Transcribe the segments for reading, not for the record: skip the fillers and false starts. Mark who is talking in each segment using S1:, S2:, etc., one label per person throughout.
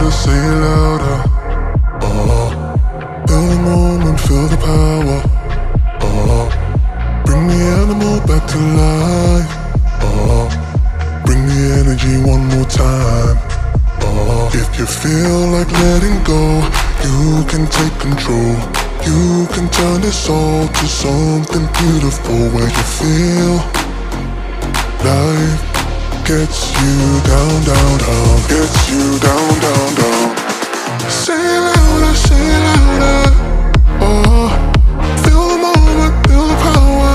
S1: louder, say it louder. Feel the moment, feel the power. Bring the animal back to life. Bring the energy one more time. If you feel like letting go, you can take control. You can turn this all to something beautiful, where you feel life gets you down, down, down. Gets you down, down, down. Say it louder, say it louder. Feel the moment, feel the power.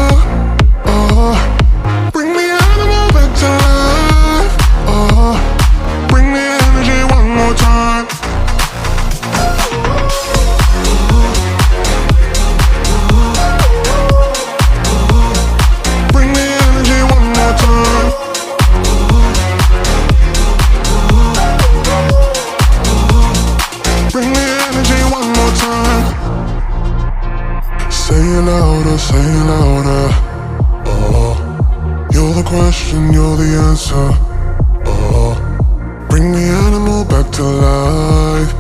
S1: Bring the animal back to life. Bring the energy one more time. Bring the energy one more time. Bring the energy one more time. Say it louder, say it louder. You're the question, you're the answer. Bring the animal back to life.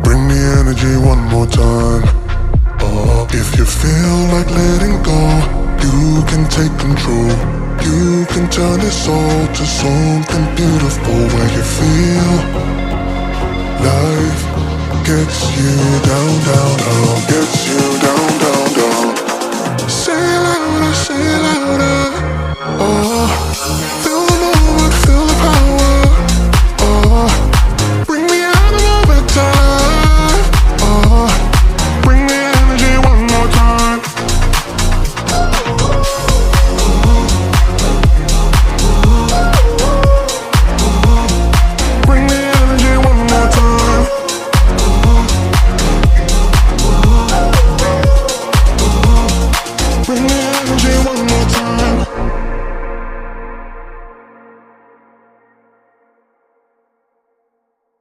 S1: Bring the energy one more time. If you feel like letting go, you can take control. You can turn this all to something beautiful, where you feel life gets you down, down, down. Gets you down.